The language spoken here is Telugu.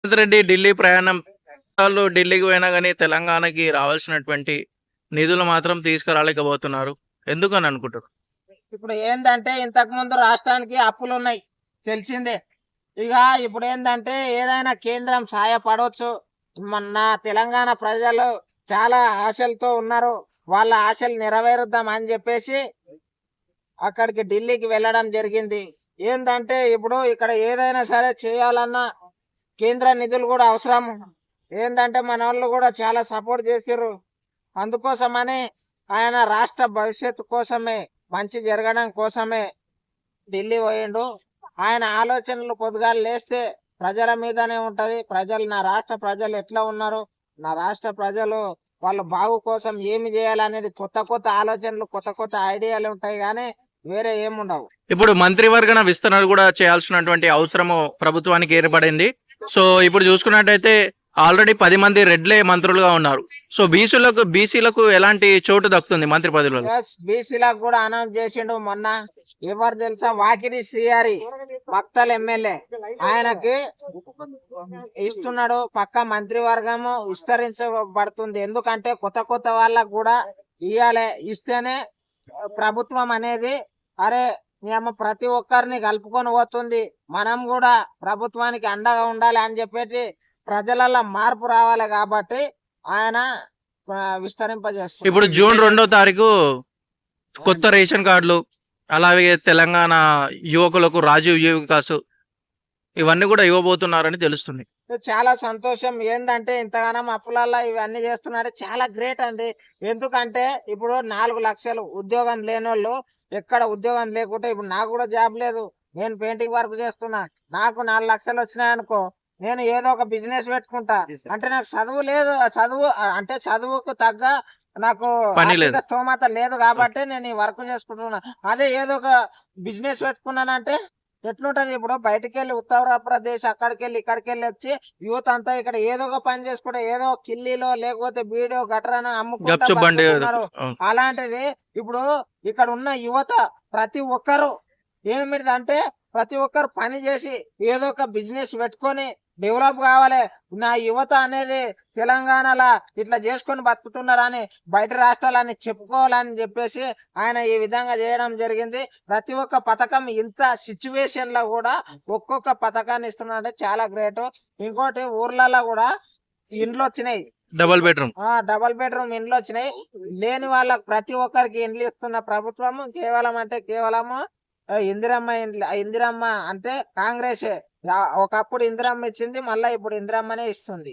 రేవంత్ రెడ్డి ఢిల్లీ ప్రయాణం వాళ్ళు ఢిల్లీకి పోయినా గానీ తెలంగాణకి రావాల్సినటువంటి నిధులు మాత్రం తీసుకురాలేకపోతున్నారు. ఎందుకని అనుకుంటారు? ఇప్పుడు ఏందంటే ఇంతకు ముందు రాష్ట్రానికి అప్పులు ఉన్నాయి తెలిసిందే. ఇక ఇప్పుడు ఏందంటే ఏదైనా కేంద్రం సహాయపడవచ్చు. మన తెలంగాణ ప్రజలు చాలా ఆశలతో ఉన్నారు. వాళ్ళ ఆశలు నెరవేరుద్దాం అని చెప్పేసి అక్కడికి ఢిల్లీకి వెళ్ళడం జరిగింది. ఏందంటే ఇప్పుడు ఇక్కడ ఏదైనా సరే చేయాలన్నా కేంద్ర నిధులు కూడా అవసరం. ఏందంటే మన వాళ్ళు కూడా చాలా సపోర్ట్ చేసిర్రు. అందుకోసమని ఆయన రాష్ట్ర భవిష్యత్తు కోసమే, మంచి జరగడం కోసమే ఢిల్లీ పోయిండు. ఆయన ఆలోచనలు పొద్దుగాల లేస్తే ప్రజల మీదనే ఉంటది. ప్రజలు, నా రాష్ట్ర ప్రజలు ఎట్లా ఉన్నారు, నా రాష్ట్ర ప్రజలు వాళ్ళ బాగు కోసం ఏమి చేయాలనేది కొత్త కొత్త ఆలోచనలు, కొత్త కొత్త ఐడియాలు ఉంటాయి కానీ వేరే ఏముండవు. ఇప్పుడు మంత్రివర్గన విస్తరణ కూడా చేయాల్సినటువంటి అవసరము ప్రభుత్వానికి ఏర్పడింది. సో ఇప్పుడు చూసుకున్నట్టయితే ఆల్రెడీ 10 మంది రెడ్లే మంత్రులుగా ఉన్నారు. సో బీసీలకు ఎలాంటి చోటు దక్కుతుంది మంత్రి పదవులలో? బీసీలకు కూడా అనౌన్స్ చేసిండు మొన్న. ఎవరు తెలుసా? వాకిడి శ్రీహరి మక్తల్ ఎమ్మెల్యే, ఆయనకి ఇస్తున్నాడు. పక్క మంత్రివర్గము విస్తరించబడుతుంది. ఎందుకంటే కొత్త కొత్త వాళ్ళకు కూడా ఇవ్వాలి. ఇస్తేనే ప్రభుత్వం అనేది అరే ప్రతి ఒక్కరిని కలుపుకొని పోతుంది, మనం కూడా ప్రభుత్వానికి అండగా ఉండాలి అని చెప్పేసి ప్రజలలో మార్పు రావాలి. కాబట్టి ఆయన విస్తరింపజేస్తుంది. ఇప్పుడు జూన్ 2వ తారీఖు కొత్త రేషన్ కార్డులు, అలాగే తెలంగాణ యువకులకు రాజీవ్ యువకాసు ఇవన్నీ కూడా ఇవ్వబోతున్నారని తెలుస్తుంది. చాలా సంతోషం. ఏంటంటే ఇంతగానం అప్పులల్లో ఇవన్నీ చేస్తున్నారు, చాలా గ్రేట్ అండి. ఎందుకంటే ఇప్పుడు 4 లక్షలు ఉద్యోగం లేనోళ్ళు, ఎక్కడ ఉద్యోగం లేకుంటే, ఇప్పుడు నాకు కూడా జాబ్ లేదు, నేను పెయింటింగ్ వర్క్ చేస్తున్నా, నాకు 4 లక్షలు వచ్చినాయనుకో, నేను ఏదో ఒక బిజినెస్ పెట్టుకుంటా. అంటే నాకు చదువు లేదు, అంటే చదువుకు తగ్గ నాకు స్తోమత లేదు కాబట్టి నేను ఈ వర్క్ చేసుకుంటున్నా. అదే ఏదో ఒక బిజినెస్ పెట్టుకున్నానంటే ఎట్లుంటది? ఇప్పుడు బయటకు వెళ్ళి ఉత్తరప్రదేశ్ అక్కడికి వెళ్ళి ఇక్కడికి వెళ్ళి వచ్చి యూత్ అంతా ఇక్కడ ఏదో ఒక పని చేసుకుంటే, ఏదో కిల్లీలో లేకపోతే బీడో గటరనో అమ్ముకుంటారు. అలాంటిది ఇప్పుడు ఇక్కడ ఉన్న యువత ప్రతి ఒక్కరు ఏమిటంటే ప్రతి ఒక్కరు పని చేసి ఏదో ఒక బిజినెస్ పెట్టుకొని డెవలప్ కావాలి. నా యువత అనేది తెలంగాణలో ఇట్లా చేసుకొని బతుకుతున్నారని బయట రాష్ట్రాలని చెప్పుకోవాలని చెప్పేసి ఆయన ఈ విధంగా చేయడం జరిగింది. ప్రతి ఒక్క పథకం ఇంత సిచ్యువేషన్ లో కూడా ఒక్కొక్క పథకాన్ని ఇస్తున్నారంటే చాలా గ్రేట్. ఇంకోటి ఊర్లలో కూడా ఇండ్లు వచ్చినాయి, డబల్ బెడ్రూమ్ ఇండ్లు వచ్చినాయి. లేని వాళ్ళకి ప్రతి ఒక్కరికి ఇండ్లు ఇస్తున్న ప్రభుత్వము కేవలము ఇందిరమ్మ అంటే కాంగ్రెస్ ఒకప్పుడు ఇందిరమ్మ ఇచ్చింది, మళ్ళీ ఇప్పుడు ఇందిరమ్మనే ఇస్తుంది.